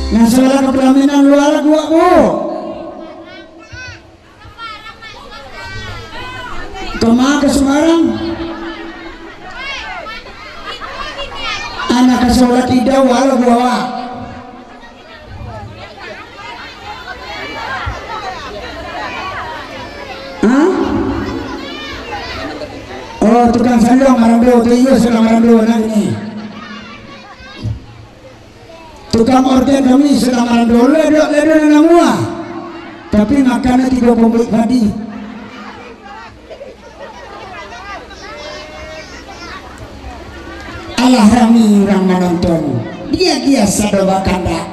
Nasalah kepelaminan luar gua bu. Kemana ke Semarang? Anak kesolat tidak walau gua. Hah? Oh tukang sandong marando tuh sudah marando nanti. Tukang orden kami sudah marando ledo namua. Tapi makanan tidak pembeli padi. Allah rami orang menonton. Dia biasa doa kanda.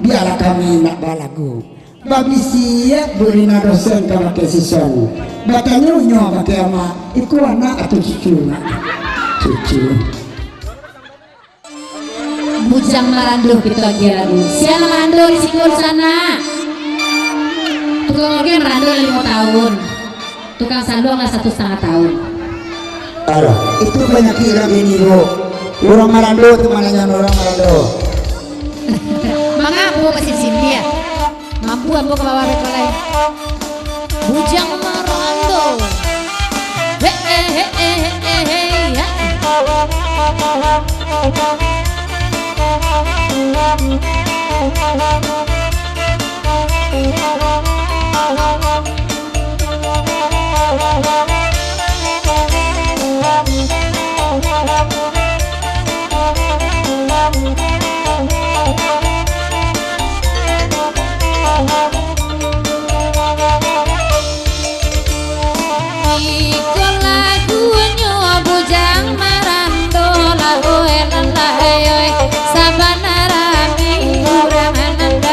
Biarlah kami nak balagu. Babi siap burina dosen kama kesison. Batanya unyo pakai ama. Iku anak atau cucu nak. Cucu. Bujang maranduh gitu aja lagi. Siapa maranduh di singgul sana? Tukang organ maranduh 5 tahun. Tukang sandung lah 1,5 tahun. Alah, itu banyak hilang ini bu. Orang marando itu mananya orang marando. Mangapun masih sini dia. Mampu ambo ke bawah rekor lain. Bujang marando. Sabanara mi urang anak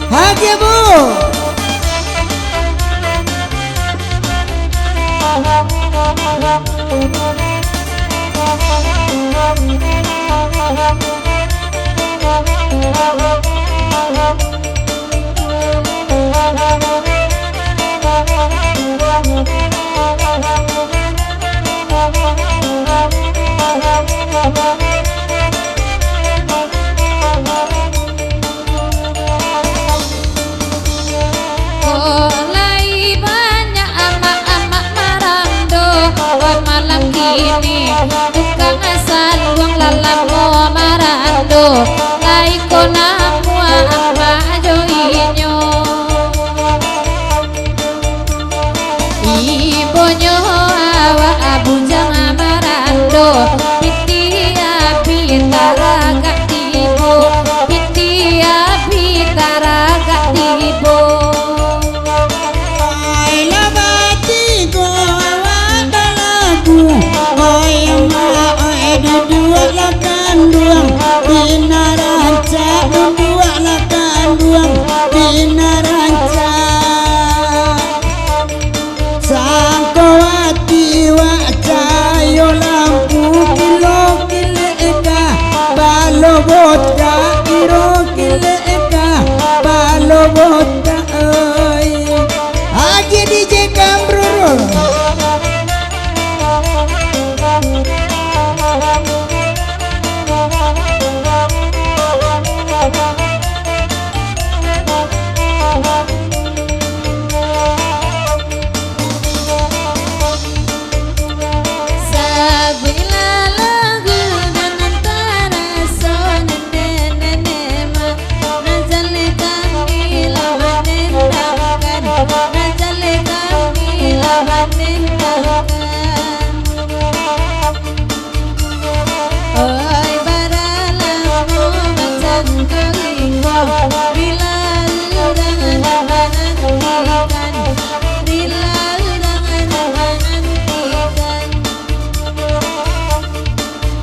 Hagia Bu. Tukang asal uang lalang mo marando laiko na mua ang majoinyo ibo nyo awa abunjang marando piti api taraga tibo piti api taraga tibo Ay labati ko awakalaku dua lakan duang bina ranca dua lakan duang bina ranca sangkowati wacayo lampu kilo kileka balo vodka kiro kileka balo vodka Haji DJ Kambrul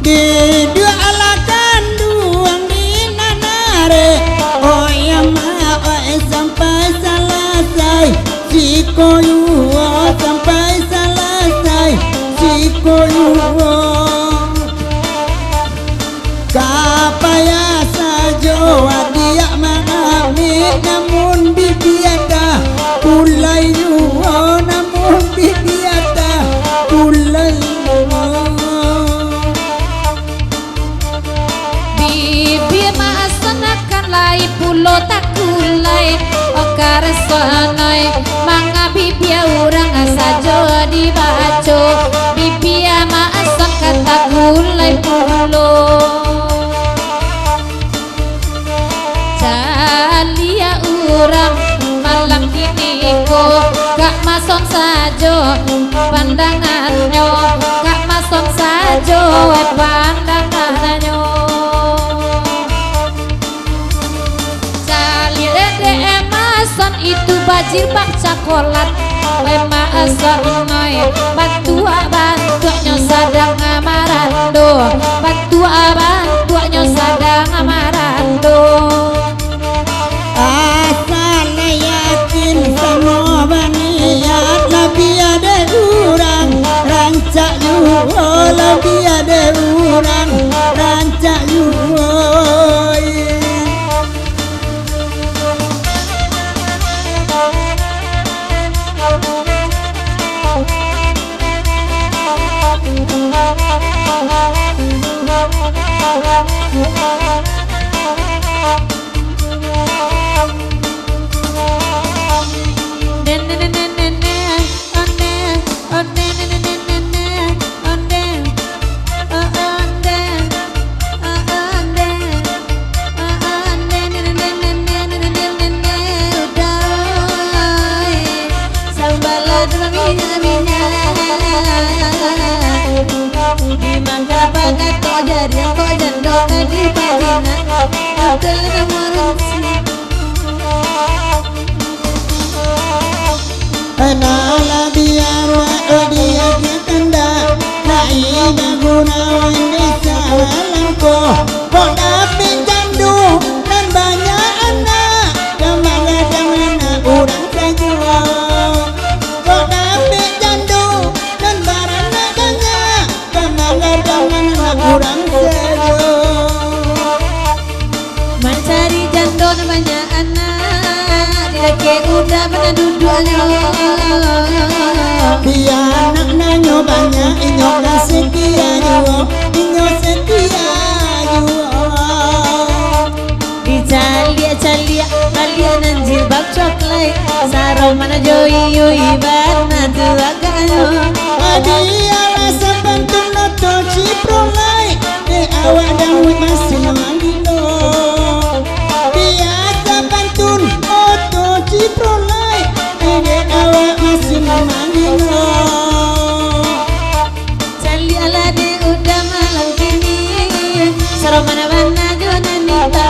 di dua alakan duang di nanare oh ya ma sampai selesai si koyuo sampai selesai si koyuo kapaya sajo dia mengambil namun bibiada pulai yuo namun bibiada pulai pulo takulai okar sanai manga bibia urang sajo dibaco bibia maasan kata kulai pulo calia urang malam kini ko gak mason sajo pandangannya gak mason sajo pandangannya itu bajir bak cakolat lema asarunai bantua bantuanya sadang amarando bantua bantuanya sadang amarando asal yakin semua baniat lebih ada urang rancak yuho lebih ada urang rancak yuho Nala biara dia kitanda na ina guna wendesa langko koda pinjandu dan banyak anak kemana damana urang saja koda pinjandu dan barana banyak kemana damana urang saja mencari jando dan banyak anak dilake udah benar duduknya. Dia anak nanyo banyak inyo setia juo inyo setia juo Dicalia kalian jilbab coklat sarau mana joi ibarna tuakanyo dia rasa pantun noto ciprolai awak dawit masih manggilo biasa pantun noto ciprolai awak masih manggilo Cali ala de udah malam kini sarau mana jonanita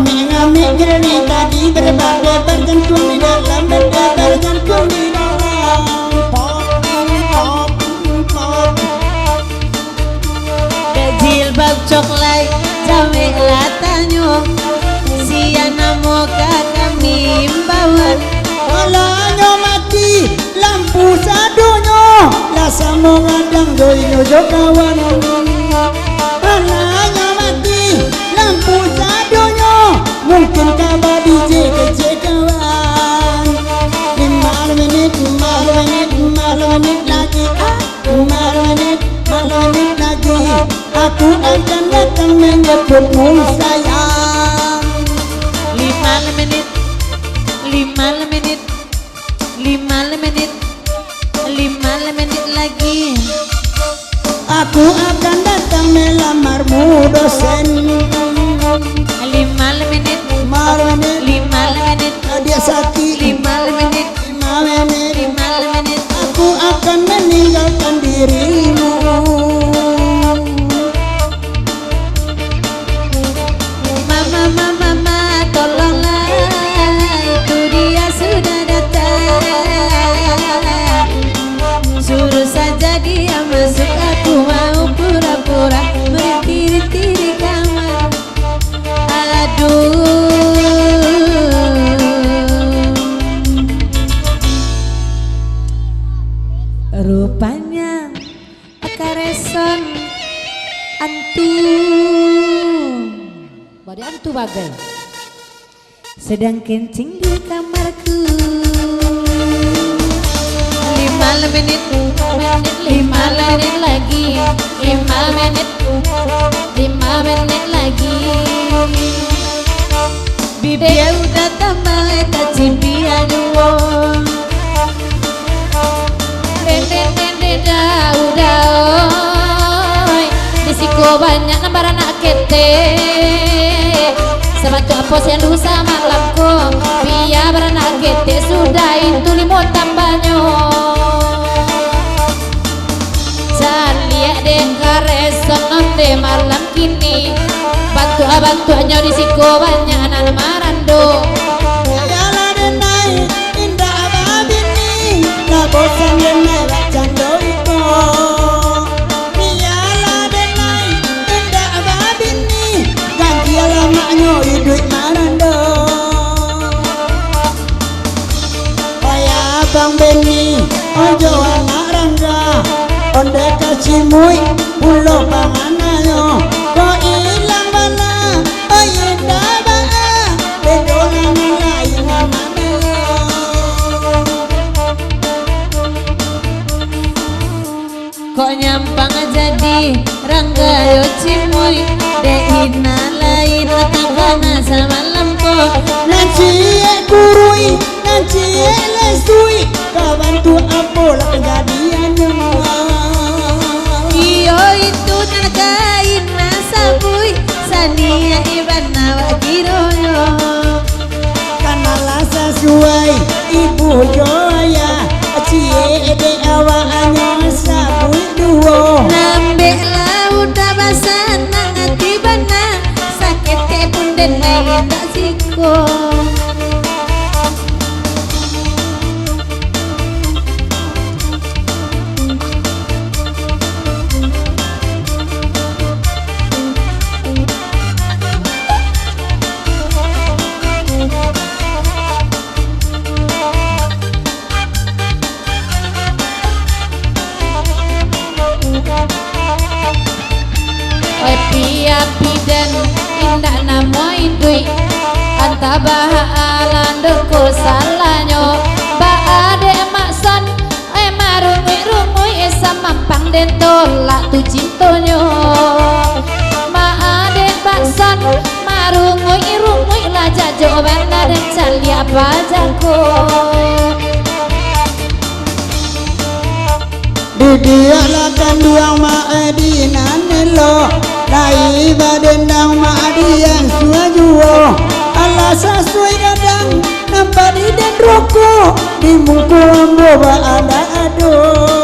mengamik jernih tadi berbagai berjantun di dalam berjantun di dalam pop jilbab coklat cawe latanyo siana moka kami imbauan Alanyo mati lampu sadonyo lasa mo ngadang doino jo kawan Alanyo mati lampu sadonyo mungkin kabar DJ kece kawan 5 menit lagi 5 menit lagi aku akan datang menjemputmu sayang 5 menit lagi aku akan datang melamarmu dosen 5 menit dia sakit 5 menit aku akan meninggalkan dirimu mama tolonglah itu dia sudah datang suruh saja dia masuk aku mau pura-pura berdiri-diri kamar aduh rupanya kareson antu body antu bagai sedang kencing di kamarku 5 menit lagi 5 menit lagi bibir udah tambah tak cimpian udah disiko banyak nambar anak kete sebatu apos yang lusa malamku biar beranak kete sudah itu 5 tambahnya lihat deh kareson nonde malam kini bantu-bantuannya disiko banyak anak marando Yala denai indah ababini la bosan denai wacando iko Yala denai indah ababini ganti alamaknya hidup marando Paya bang Beni ojo anak rangga onde kacimui pulo panganayo kok ilang mana ayo dabaa bedolan lain mana kok nyampe bang jadi rangga yo cimuy deina lain takana sama lempo nanti kurui nanti lesui kawan tu apola kejadian iyo itu nagain nasabui sania ibana wakiroyo kanalah sesuai ibu joya cie de awanyo sabui duo nambe lauda basana ngatibana sakit ke punden main tak siko api dan indah namo indui antabaha alandoko salanyo baade maksan marungui sama pang den tolak tu cintonyo maade baksan marungui lah jajo benda dan calia pajako dia lakan duang maedinan lo lai badendang maadian suajuo ala sasui kadang nampak di den rokok di muka ambo ada ado